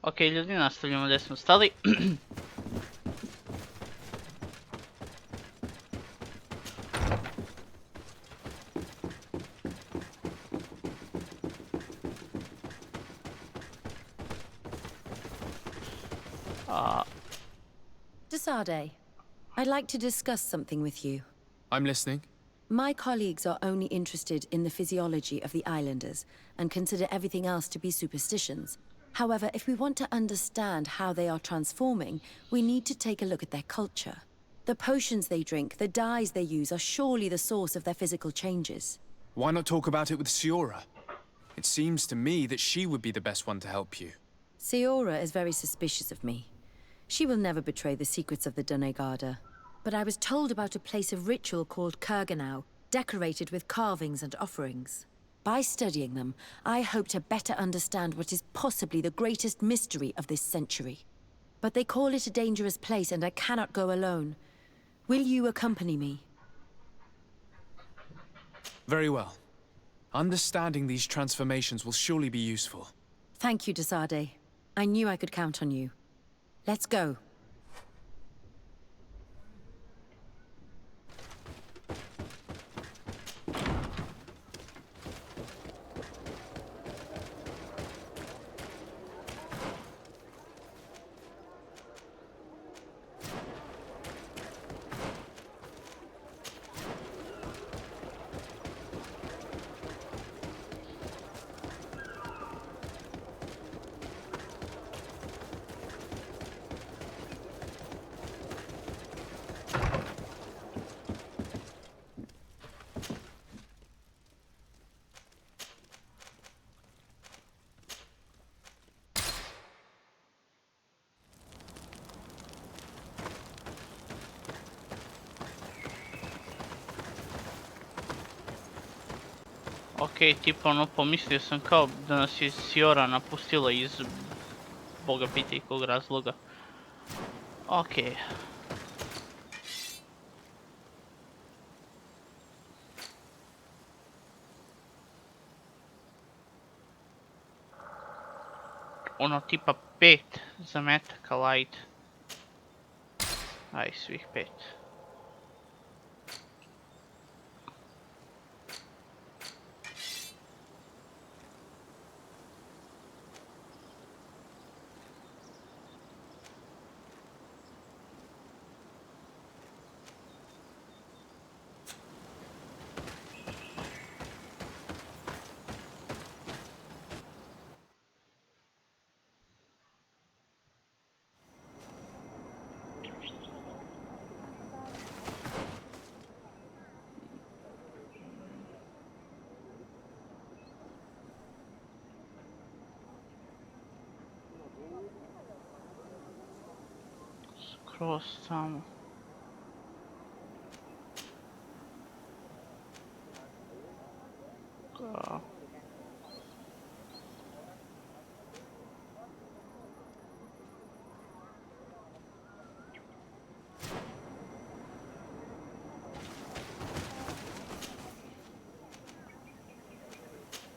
Ok, ljudi, nastavljamo gdje smo stali. Desade, I'd like to discuss something with you. I'm listening. My colleagues are only interested in the physiology of the islanders and consider everything else to be superstitions. However, if we want to understand how they are transforming, we need to take a look at their culture. The potions they drink, the dyes they use are surely the source of their physical changes. Why not talk about it with Siora? It seems to me that she would be the best one to help you. Siora is very suspicious of me. She will never betray the secrets of the Doneigada. But I was told about a place of ritual called Kurganau, decorated with carvings and offerings. By studying them, I hope to better understand what is possibly the greatest mystery of this century. But they call it a dangerous place and I cannot go alone. Will you accompany me? Very well. Understanding these transformations will surely be useful. Thank you, Desade. I knew I could count on you. Let's go. Ok, tipa ono, pomislio sam kao da nas je Siora napustila iz boga piti kog razloga. Ok. Ono tipa 5 zametaka light. Aj, svih 5. Skroz tamo.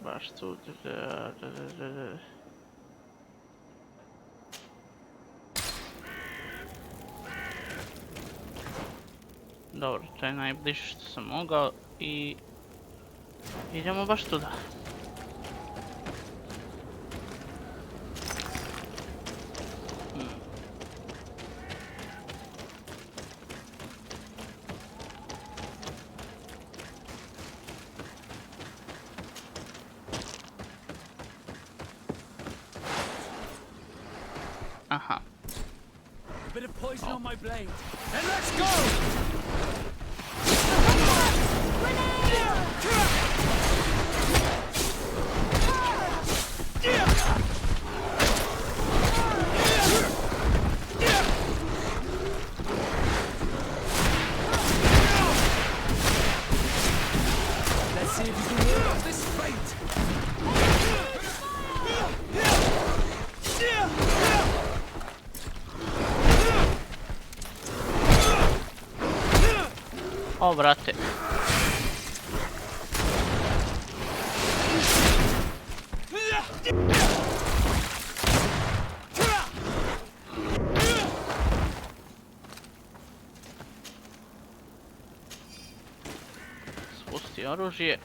Baš tu. Dobro, to je najbliže što sam mogao i idemo baš tuda. Aha. A bit of poison on my blade. Then let's go! Let's see if you can ward off this fate. O, brate. uzeti oružje.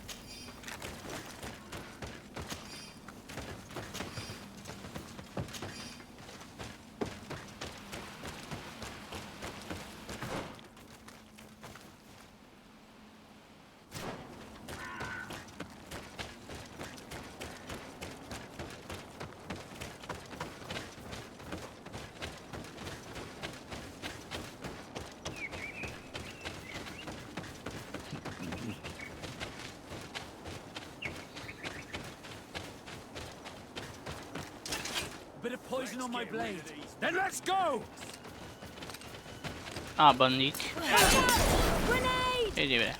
A bit of poison on my blade. Then let's go! A, banditi. Grenade! Idi bre.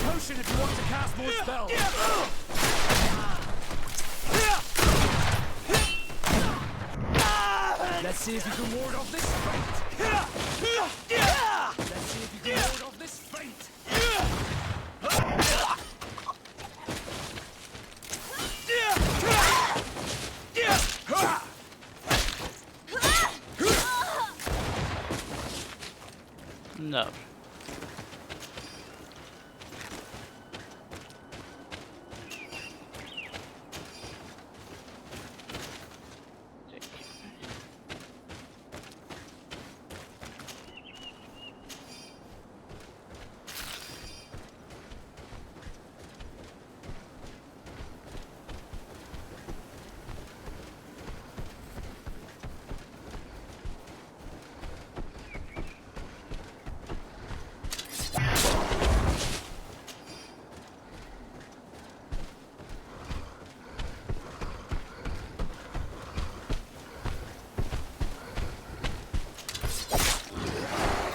Potion if you want to cast more spells. Let's see if you can ward off this fate. Let's see if you can ward off this fate. Dobro.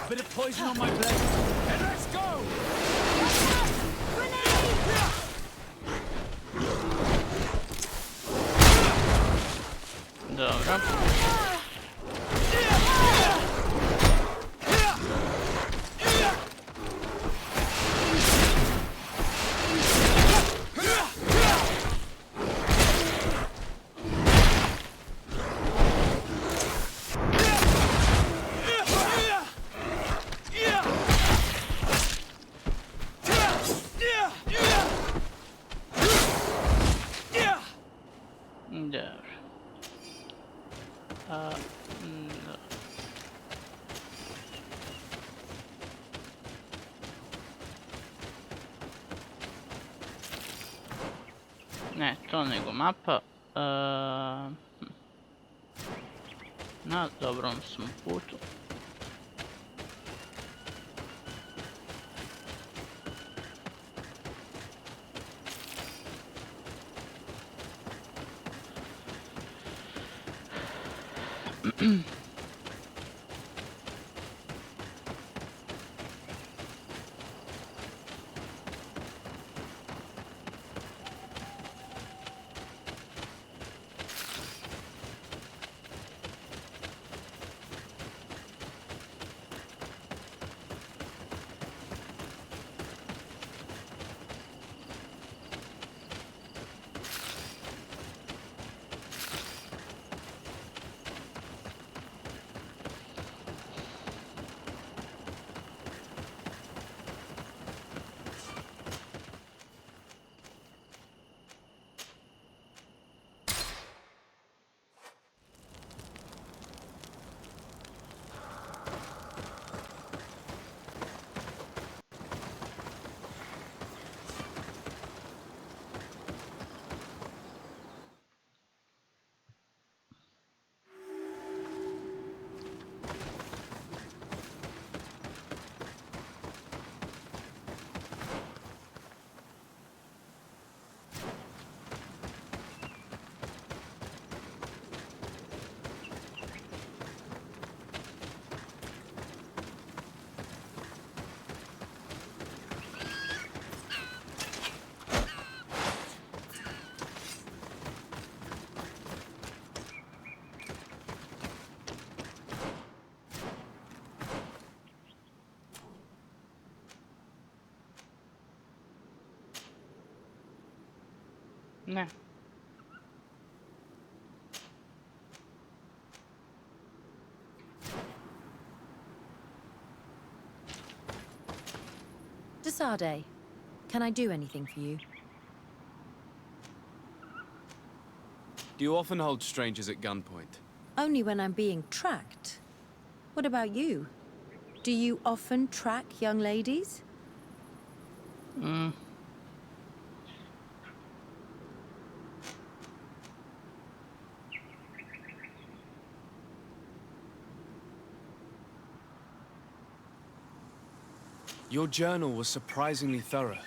A bit of poison on my blade. Then let's go! Dobro. Dobro. No. Ne, to nego mapa. Na dobrom smo putu. Ne. Sade, can I do anything for you? Do you often hold strangers at gunpoint? Only when I'm being tracked. What about you? Do you often track young ladies? Your journal was surprisingly thorough,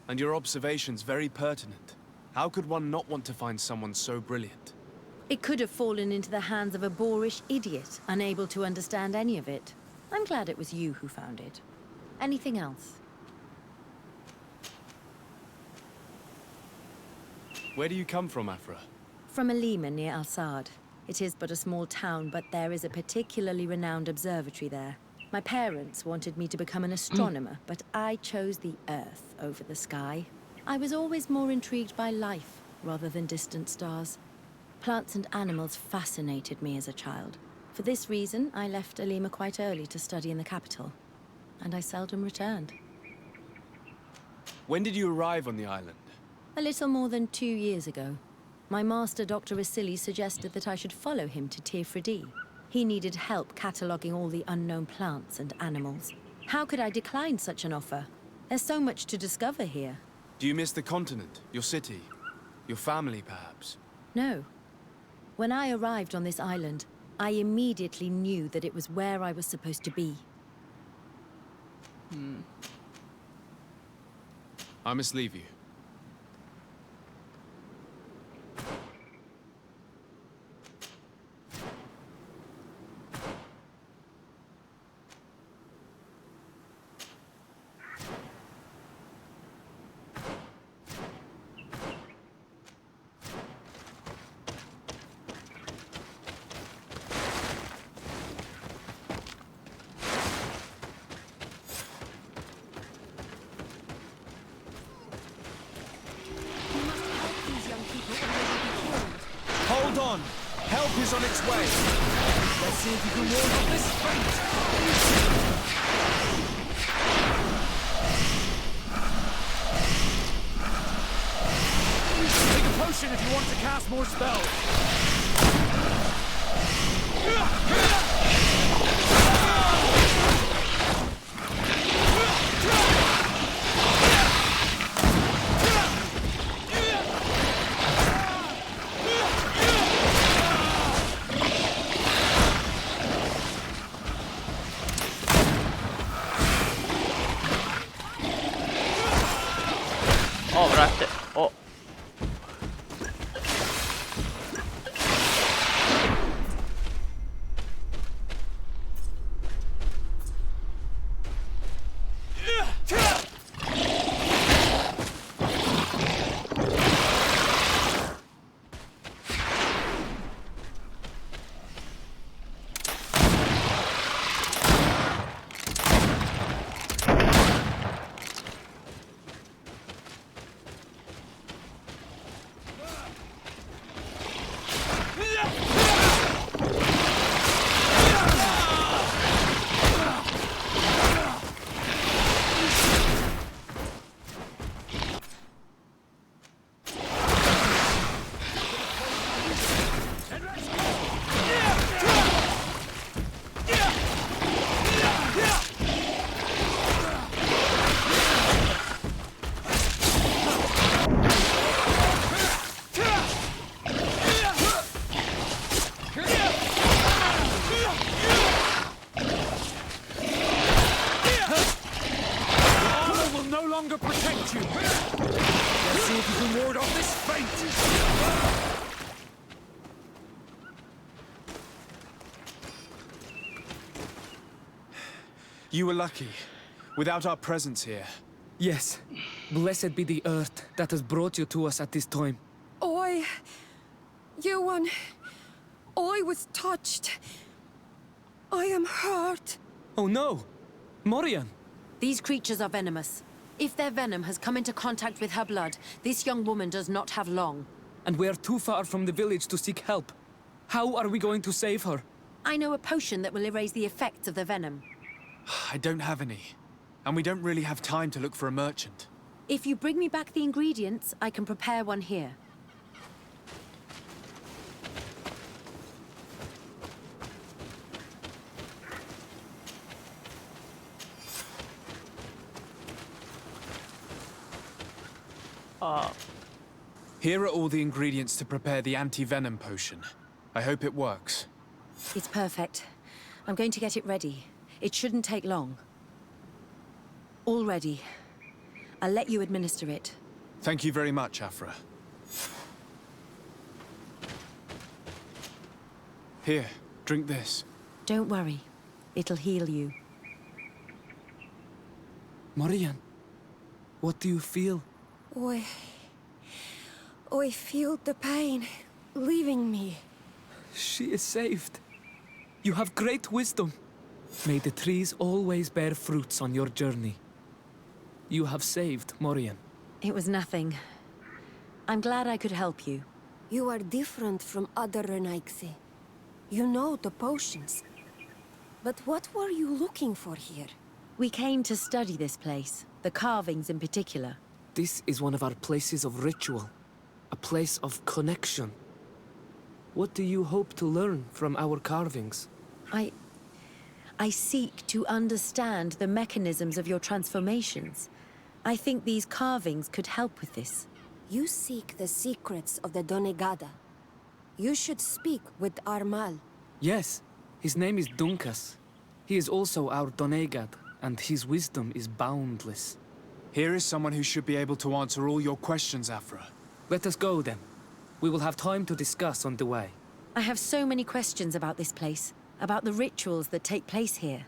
and your observations very pertinent. How could one not want to find someone so brilliant? It could have fallen into the hands of a boorish idiot, unable to understand any of it. I'm glad it was you who found it. Anything else? Where do you come from, Afra? From Alima near Al-Sad. It is but a small town, but there is a particularly renowned observatory there. My parents wanted me to become an astronomer, but I chose the Earth over the sky. I was always more intrigued by life rather than distant stars. Plants and animals fascinated me as a child. For this reason, I left Alima quite early to study in the capital, and I seldom returned. When did you arrive on the island? A little more than 2 years ago. My master, Dr. Vasili, suggested that I should follow him to Tifredi. He needed help cataloguing all the unknown plants and animals. How could I decline such an offer? There's so much to discover here. Do you miss the continent, your city, your family, perhaps? No. When I arrived on this island, I immediately knew that it was where I was supposed to be. I must leave you. Hold on! Help is on its way! Let's see if you can ward off this fate! Take a potion if you want to cast more spells! O, brate, o. Protect you! Let's see if you can ward off this fate! You were lucky. Without our presence here. Yes. Blessed be the earth that has brought you to us at this time. Yuan, I was touched. I am hurt. Oh no! Morian! These creatures are venomous. If their venom has come into contact with her blood, this young woman does not have long. And we are too far from the village to seek help. How are we going to save her? I know a potion that will erase the effects of the venom. I don't have any. and we don't really have time to look for a merchant. If you bring me back the ingredients, I can prepare one here. Here are all the ingredients to prepare the anti-venom potion. I hope it works. It's perfect. I'm going to get it ready. It shouldn't take long. All ready. I'll let you administer it. Thank you very much, Afra. Here, drink this. Don't worry. It'll heal you. Marian, what do you feel? I feel the pain leaving me. She is saved. You have great wisdom. May the trees always bear fruits on your journey. You have saved Marian. It was nothing. I'm glad I could help you. You are different from other Renaigse. You know the potions. But what were you looking for here? We came to study this place, the carvings in particular. This is one of our places of ritual. A place of connection. What do you hope to learn from our carvings? I seek to understand the mechanisms of your transformations. I think these carvings could help with this. You seek the secrets of the Donegada. You should speak with Armal. Yes, his name is Dunkas. He is also our Donegad, and his wisdom is boundless. Here is someone who should be able to answer all your questions, Afra. Let us go then. We will have time to discuss on the way. I have so many questions about this place, about the rituals that take place here.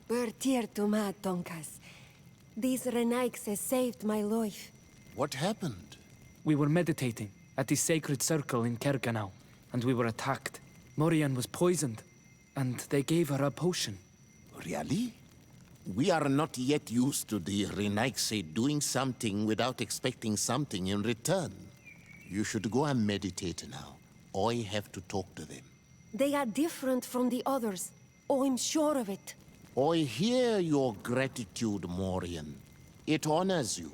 Bertirtuma, Tonkas. These Renaigse saved my life. What happened? We were meditating at the sacred circle in Kerganau, and we were attacked. Morian was poisoned, and they gave her a potion. Really? We are not yet used to the Renaigse doing something without expecting something in return. You should go and meditate now. I have to talk to them. They are different from the others. Oh, I'm sure of it. I hear your gratitude, Morian. It honors you.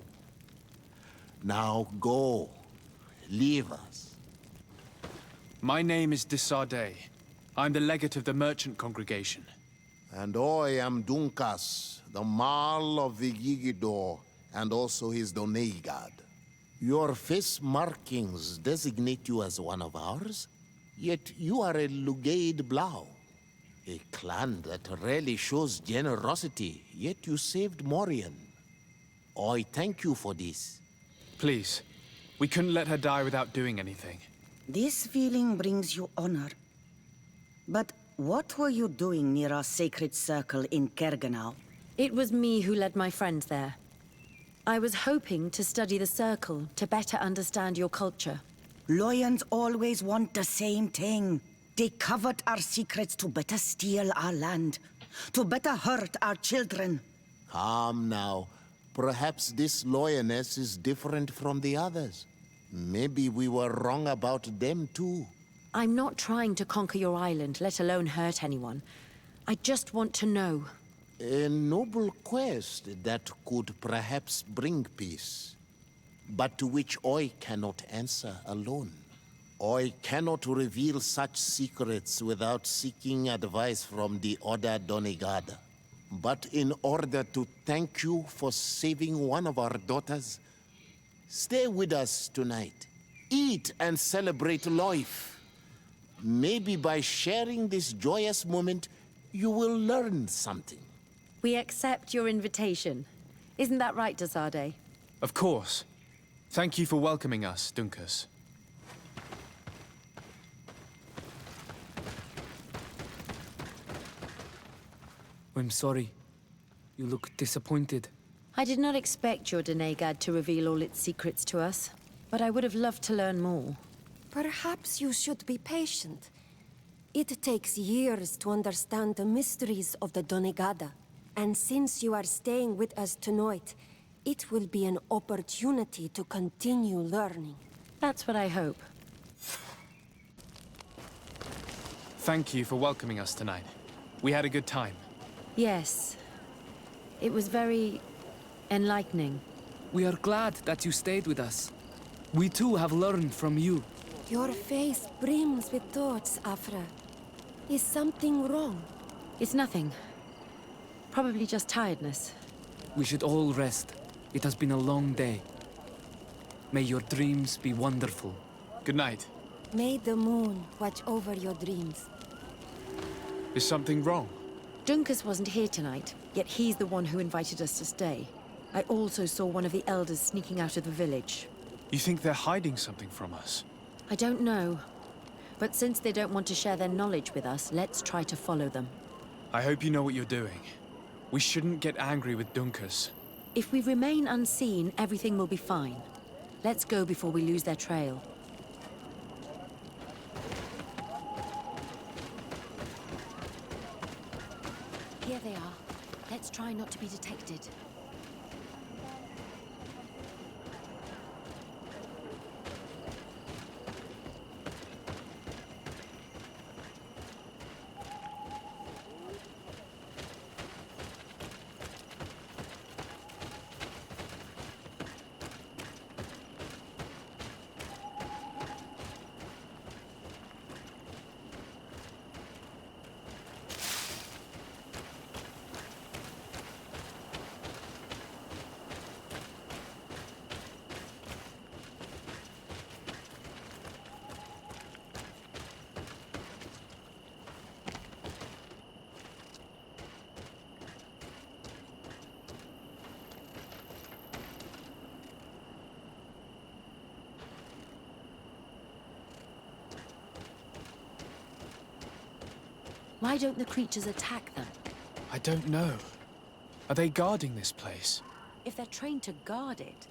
Now go. Leave us. My name is Desardet. I'm the legate of the merchant congregation. And I am Dunkas, the Marl of the Yigidor, and also his Donegad. Your face markings designate you as one of ours, yet you are a Lugaid Blau. A clan that rarely shows generosity, yet you saved Morian. I thank you for this. Please, we couldn't let her die without doing anything. This feeling brings you honor. But what were you doing near our sacred circle in Kerganau? It was me who led my friends there. I was hoping to study the circle to better understand your culture. Lions always want the same thing. They covet our secrets to better steal our land, to better hurt our children. Calm now. Perhaps this lioness is different from the others. Maybe we were wrong about them too. I'm not trying to conquer your island, let alone hurt anyone. I just want to know. A noble quest that could perhaps bring peace, but to which I cannot answer alone. I cannot reveal such secrets without seeking advice from the other Donegada. But in order to thank you for saving one of our daughters, stay with us tonight. Eat and celebrate life. Maybe by sharing this joyous moment, you will learn something. We accept your invitation. Isn't that right, Desardet? Of course. Thank you for welcoming us, Dunkas. I'm sorry. You look disappointed. I did not expect your Donegad to reveal all its secrets to us, but I would have loved to learn more. Perhaps you should be patient. It takes years to understand the mysteries of the Donegada. And since you are staying with us tonight, it will be an opportunity to continue learning. That's what I hope. Thank you for welcoming us tonight. We had a good time. Yes. It was very enlightening. We are glad that you stayed with us. We too have learned from you. Your face brims with thoughts, Afra. Is something wrong? It's nothing. Probably just tiredness. We should all rest. It has been a long day. May your dreams be wonderful. Good night. May the moon watch over your dreams. Is something wrong? Dunkus wasn't here tonight, yet he's the one who invited us to stay. I also saw one of the elders sneaking out of the village. You think they're hiding something from us? I don't know. But since they don't want to share their knowledge with us, let's try to follow them. I hope you know what you're doing. We shouldn't get angry with Dunkus. If we remain unseen, everything will be fine. Let's go before we lose their trail. Here they are. Let's try not to be detected. Why don't the creatures attack them? I don't know. Are they guarding this place? If they're trained to guard it,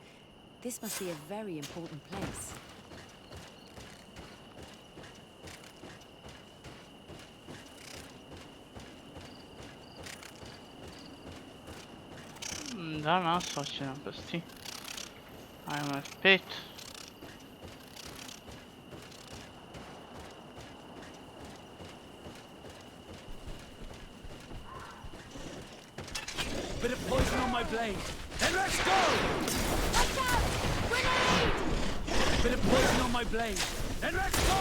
this must be a very important place. Da, nasao će napasti. Ajmo F5. Bit of poison on my blade. Then let's go! Watch out! Grenade! Bit of poison on my blade. Then let's go!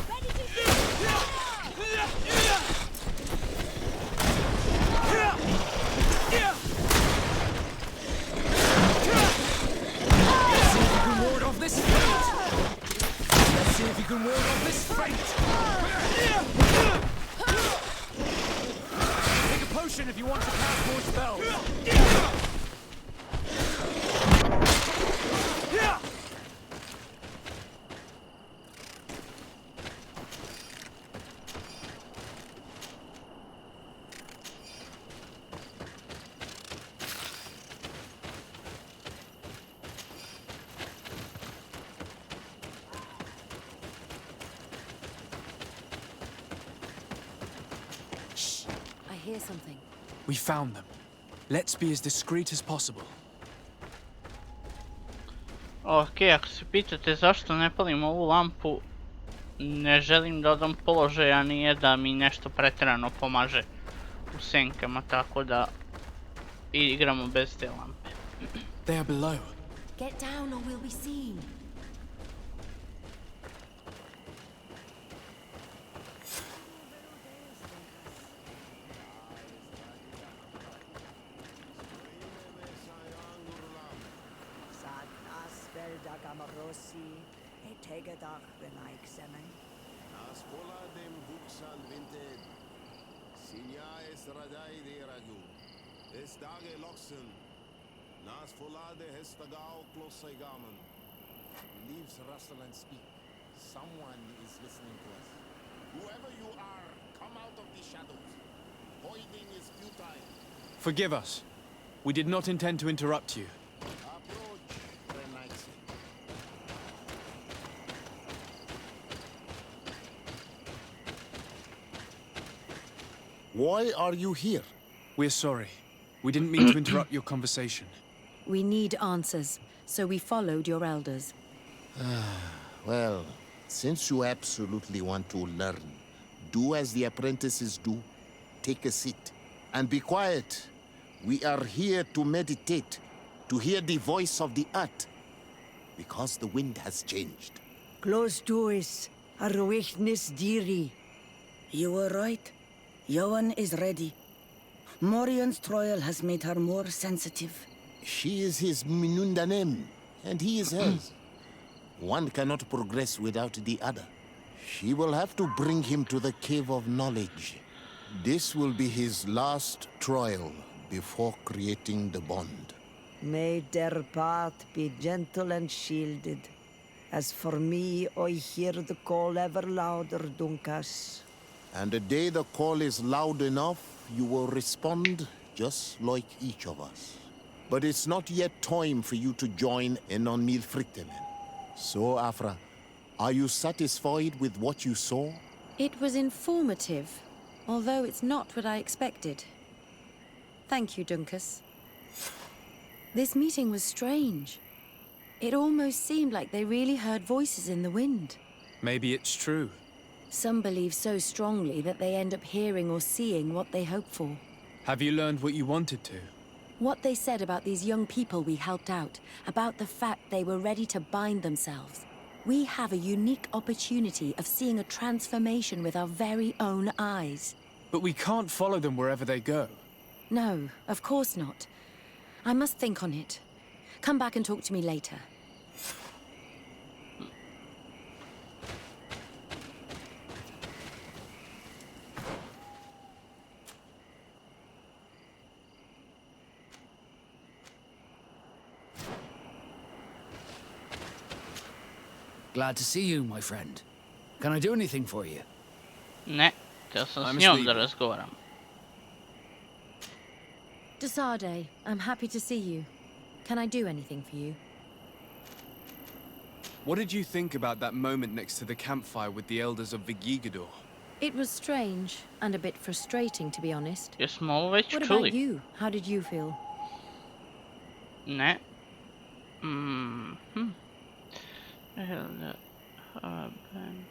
Ready to shoot! See if you can ward off this fate! Let's see if you can ward off this fate! Take a potion if you want to cast more spells! I hear something. We found them. Let's be as discreet as possible. Ok, ako se pitate zašto ne palim ovu lampu, ne želim da odam položaja nije da mi nešto pretjerano pomaže u senkama, tako da igramo bez te lampe. They are below. Get down or we'll be seen. Nas pola dem Buxan vinted. Sinja es radai de radu. Es dage loxen. Nas folade hestagao klosai gamen. Leaves rustle and speak. Someone is listening to us. Whoever you are, come out of the shadows. Avoiding is futile. Forgive us. We did not intend to interrupt you. Approach, Renaixi. Why are you here? We're sorry. We didn't mean to interrupt your conversation. We need answers, so we followed your elders. Well, since you absolutely want to learn, do as the apprentices do. Take a seat and be quiet. We are here to meditate, to hear the voice of the earth, because the wind has changed. Close doors, arwechnis diri. You were right. Johan is ready. Morian's trial has made her more sensitive. She is his Minundanem, and he is hers. One cannot progress without the other. She will have to bring him to the Cave of Knowledge. This will be his last trial before creating the bond. May their path be gentle and shielded. As for me, I hear the call ever louder, Dunkas. And the day the call is loud enough, you will respond just like each of us. But it's not yet time for you to join in on Milfrictemen. So, Afra, are you satisfied with what you saw? It was informative, although it's not what I expected. Thank you, Dunkus. This meeting was strange. It almost seemed like they really heard voices in the wind. Maybe it's true. Some believe so strongly that they end up hearing or seeing what they hope for. Have you learned what you wanted to? What they said about these young people we helped out, about the fact they were ready to bind themselves. We have a unique opportunity of seeing a transformation with our very own eyes. But we can't follow them wherever they go. No, of course not. I must think on it. Come back and talk to me later. Glad to see you, my friend. Can I do anything for you? Ne, htio sam Ajmo s njom slidi. da razgovaram. Desade, I'm happy to see you. Can I do anything for you? What did you think about that moment next to the campfire with the elders of Vigigador? It was strange, and a bit frustrating, to be honest. Jesmo ovo već What čuli? about you? How did you feel? Ne. Elder Haben.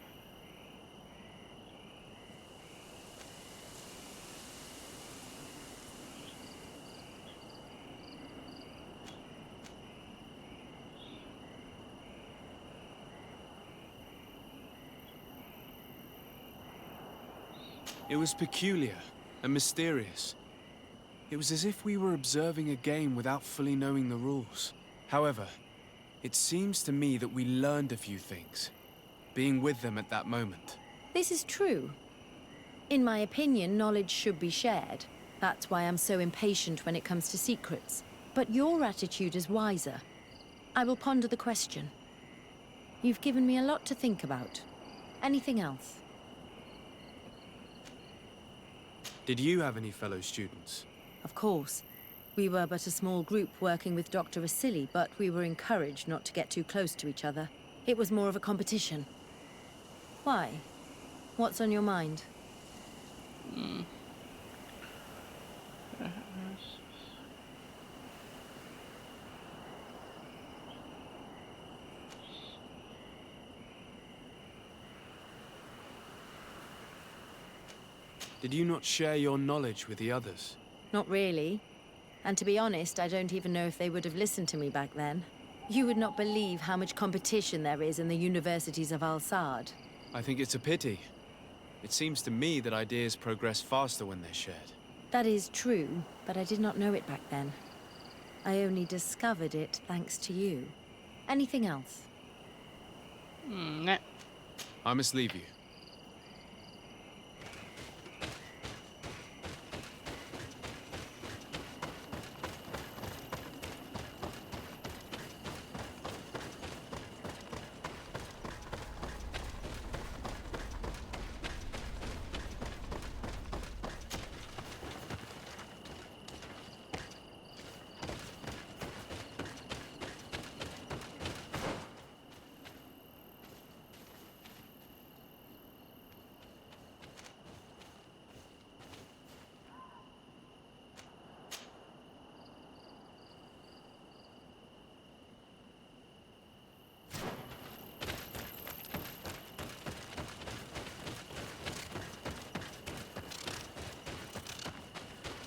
It was peculiar and mysterious. It was as if we were observing a game without fully knowing the rules. However, it seems to me that we learned a few things, being with them at that moment. This is true. In my opinion, knowledge should be shared. That's why I'm so impatient when it comes to secrets. But your attitude is wiser. I will ponder the question. You've given me a lot to think about. Anything else? Did you have any fellow students? Of course. We were but a small group working with Dr. Vasily, but we were encouraged not to get too close to each other. It was more of a competition. Why? What's on your mind? Did you not share your knowledge with the others? Not really. And to be honest, I don't even know if they would have listened to me back then. You would not believe how much competition there is in the universities of Al-Sad. I think it's a pity. It seems to me that ideas progress faster when they're shared. That is true, but I did not know it back then. I only discovered it thanks to you. Anything else? Ne. I must leave you.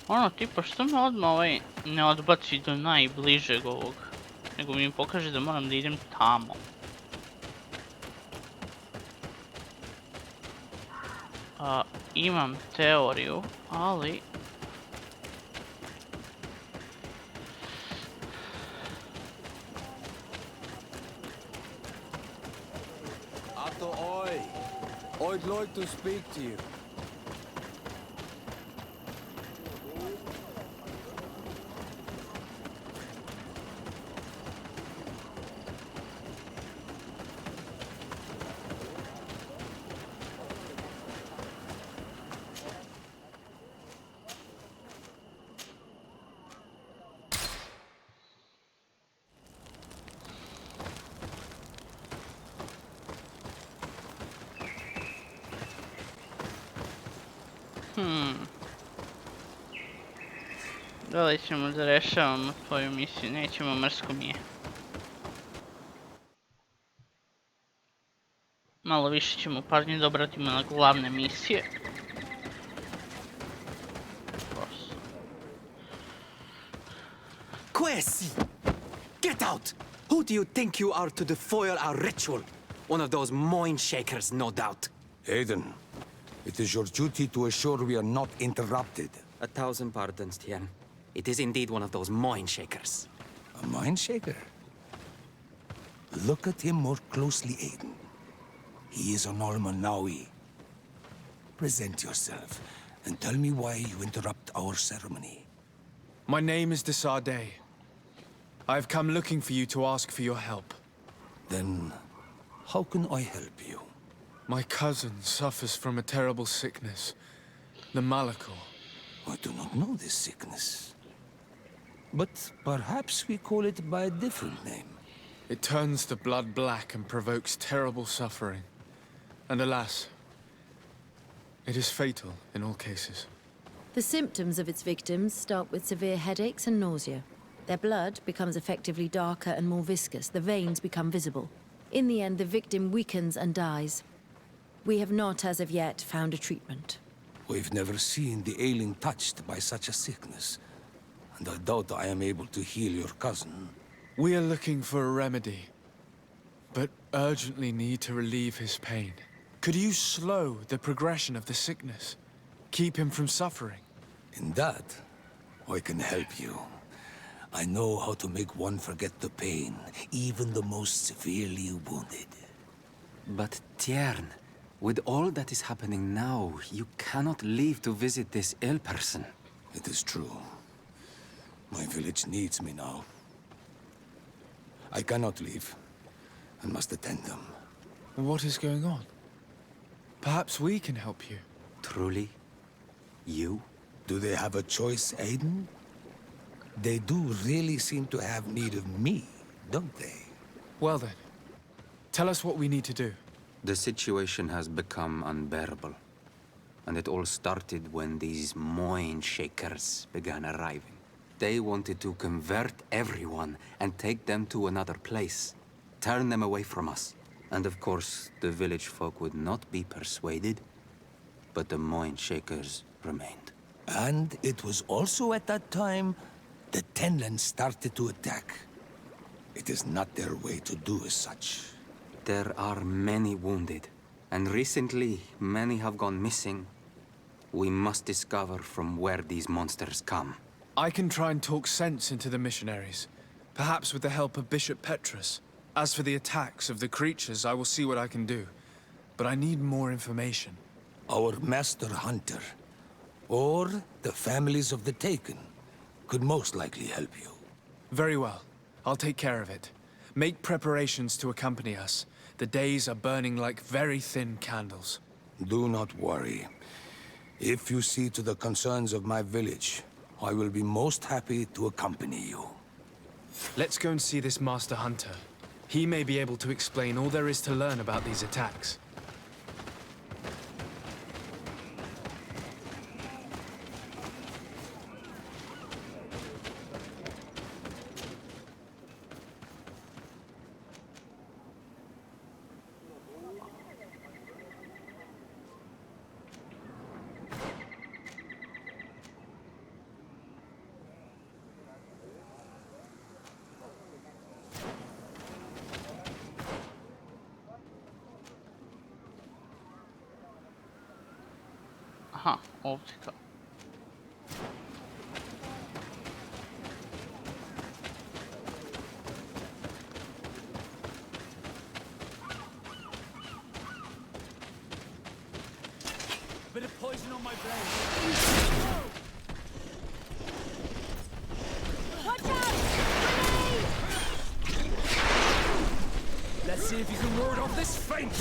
Ono, tipa, što me odmah ne odbaci do najbližeg ovog, nego mi pokaže da moram da idem tamo. Imam teoriju, ali... Ato oi! I'd like to speak to you. Da li ćemo da rešavamo tvoju misiju? Nećemo, mrsko mi je. Malo više ćemo pažnje da obratimo na glavne misije. Quesi! Get out! Who do you think you are to foil our ritual? One of those mind shakers, no doubt. Aiden, it is your duty to assure we are not interrupted. 1,000 pardons, Tien. It is indeed one of those mind shakers. A mind shaker? Look at him more closely, Aiden. He is an Almanawi. Present yourself and tell me why you interrupt our ceremony. My name is Desarde. I have come looking for you to ask for your help. Then, how can I help you? My cousin suffers from a terrible sickness, the Malakor. I do not know this sickness. But perhaps we call it by a different name. It turns the blood black and provokes terrible suffering. And alas, it is fatal in all cases. The symptoms of its victims start with severe headaches and nausea. Their blood becomes effectively darker and more viscous. The veins become visible. In the end, the victim weakens and dies. We have not, as of yet, found a treatment. We've never seen the ailing touched by such a sickness. And I doubt I am able to heal your cousin. We are looking for a remedy, but urgently need to relieve his pain. Could you slow the progression of the sickness? Keep him from suffering? In that, I can help you. I know how to make one forget the pain, even the most severely wounded. But Tiern, with all that is happening now, you cannot leave to visit this ill person. It is true. My village needs me now. I cannot leave, and must attend them. What is going on? Perhaps we can help you. Truly? You? Do they have a choice, Aiden? They do really seem to have need of me, don't they? Well then, tell us what we need to do. The situation has become unbearable. And it all started when these mind shakers began arriving. They wanted to convert everyone and take them to another place. Turn them away from us. And of course, the village folk would not be persuaded. But the mind shakers remained. And it was also at that time the Tenland started to attack. It is not their way to do as such. There are many wounded. And recently, many have gone missing. We must discover from where these monsters come. I can try and talk sense into the missionaries, perhaps with the help of Bishop Petrus. As for the attacks of the creatures, I will see what I can do. But I need more information. Our master hunter, or the families of the taken, could most likely help you. Very well. I'll take care of it. Make preparations to accompany us. The days are burning like very thin candles. Do not worry. If you see to the concerns of my village, I will be most happy to accompany you. Let's go and see this Master Hunter. He may be able to explain all there is to learn about these attacks. Aha, ovdje kao. Bit of poison on my blade. Watch out! Grenade! Let's see if you can ward off this feint.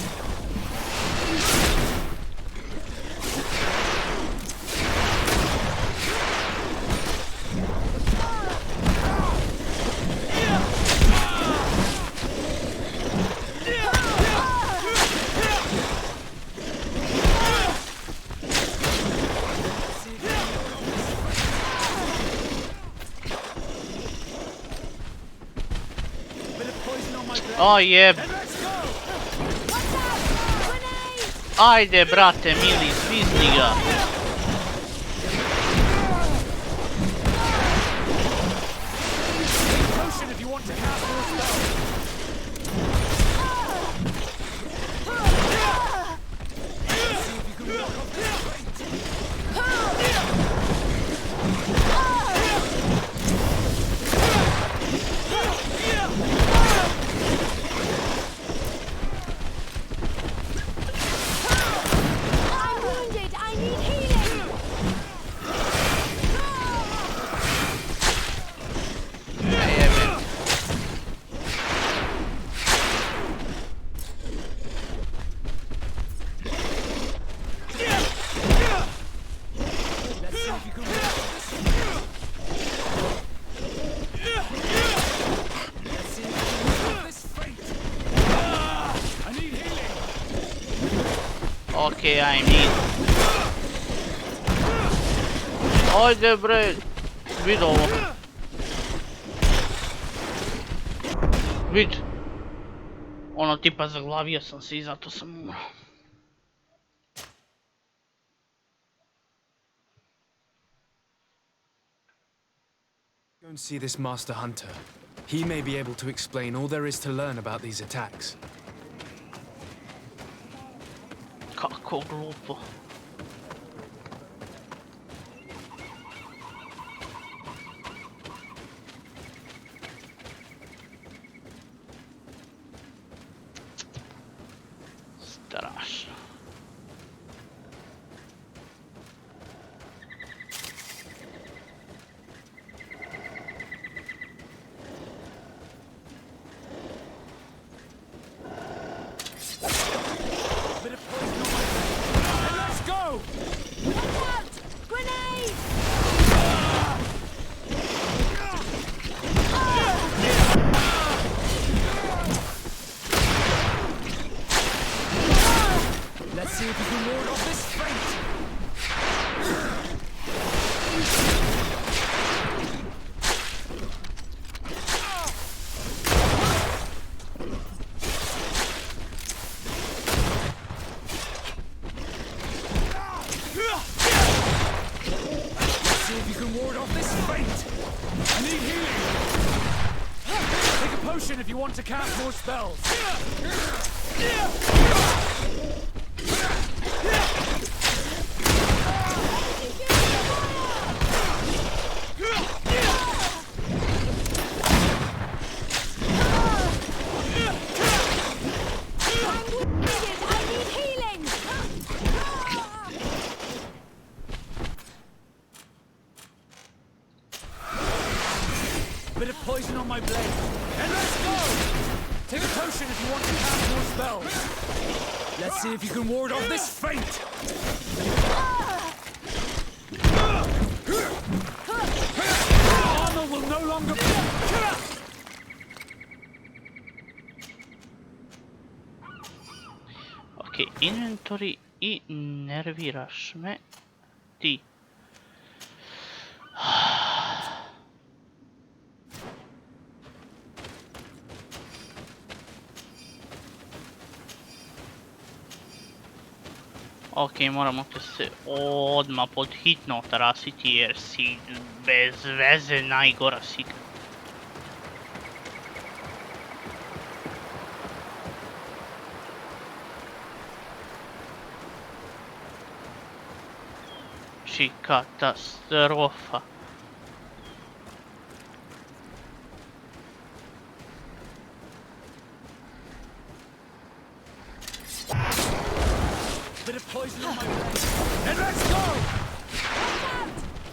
O jeb. Ajde brate mili, zvizni ga. Potion if you want to cast more spells. Let's see if you can ward off this feint. I'm wounded! I need healing! Jebe. Let's see if you can ward off this feint. Let's see if you can ward off this feint. I need healing. Okej, I need. Ajde bre. Vid ovo. Vid. Ono tipa zaglavio sam se i zato sam umro. Go and see this Master Hunter. He may be able to explain all there is to learn about these attacks. Kako glupo. Strašno. Bit of poison on my blade. And let's go! Watch out! Grenade! Let's see if you can ward off this feint. Let's see if you can ward off this feint. I need healing. Take a potion if you want to cast more spells. I'm wounded! I need healing! Bit of poison on my blade. And let's go! Take a potion if you want to cast more spells. Let's see if you can ward off this feint. Armor will no longer be... Ok, inventory i nerviraš me. Ti. Ok, moramo te se odmah pod hitno otarasiti jer si bez veze najgora si. Znači, katastrofa. Bit of poison on my blade. And let's go!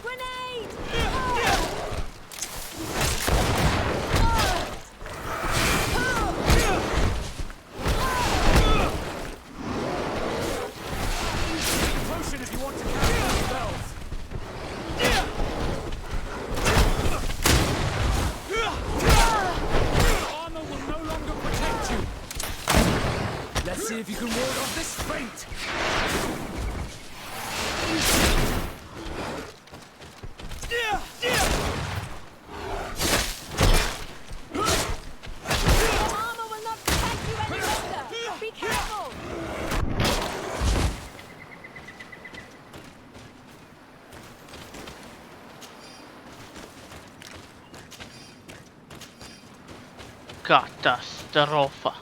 Grenade! Potion if you want to cast more spells. Armor will no longer protect you. Let's see if you can ward off this fate. Armor will not protect you any longer! Be careful! Katastrofa.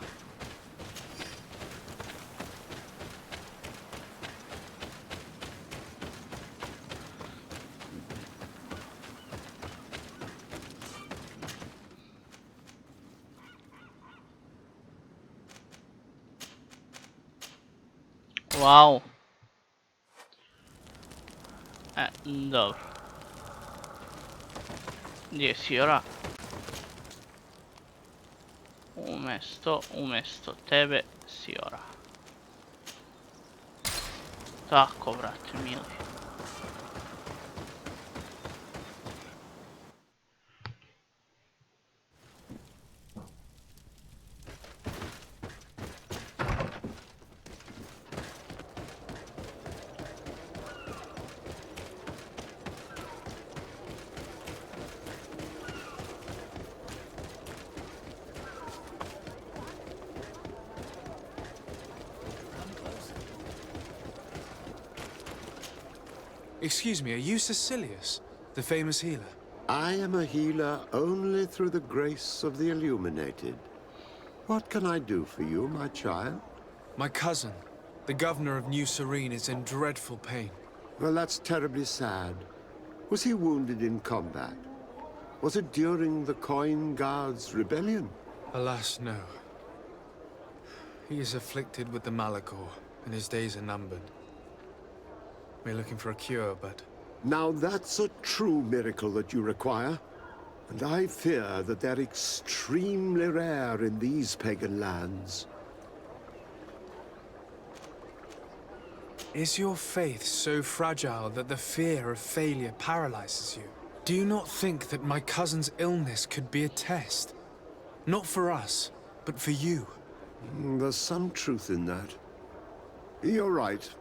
Wow. Dobro. Gdje si ora? Umjesto tebe si ora. Tako, brate, mili. Excuse me, are you Cecilius, the famous healer? I am a healer only through the grace of the illuminated. What can I do for you, my child? My cousin, the governor of New Serene, is in dreadful pain. Well, that's terribly sad. Was he wounded in combat? Was it during the Coin Guards' rebellion? Alas, no. He is afflicted with the Malachor, and his days are numbered. We're looking for a cure, but... Now that's a true miracle that you require. And I fear that they're extremely rare in these pagan lands. Is your faith so fragile that the fear of failure paralyzes you? Do you not think that my cousin's illness could be a test? Not for us, but for you. There's some truth in that. You're right.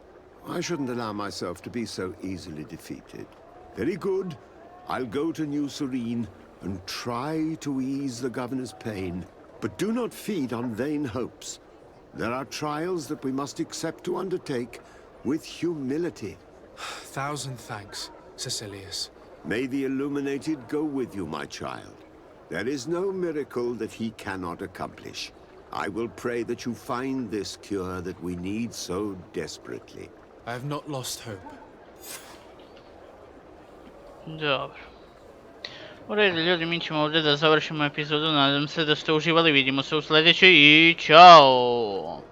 I shouldn't allow myself to be so easily defeated. Very good. I'll go to New Serene and try to ease the governor's pain. But do not feed on vain hopes. There are trials that we must accept to undertake with humility. Thousand thanks, Cecilius. May the illuminated go with you, my child. There is no miracle that he cannot accomplish. I will pray that you find this cure that we need so desperately. I have not lost hope. Dobro. U redu, ljudi, mi ćemo ovdje da završimo epizodu. Nadam se da ste uživali. Vidimo se u sljedećoj i čao!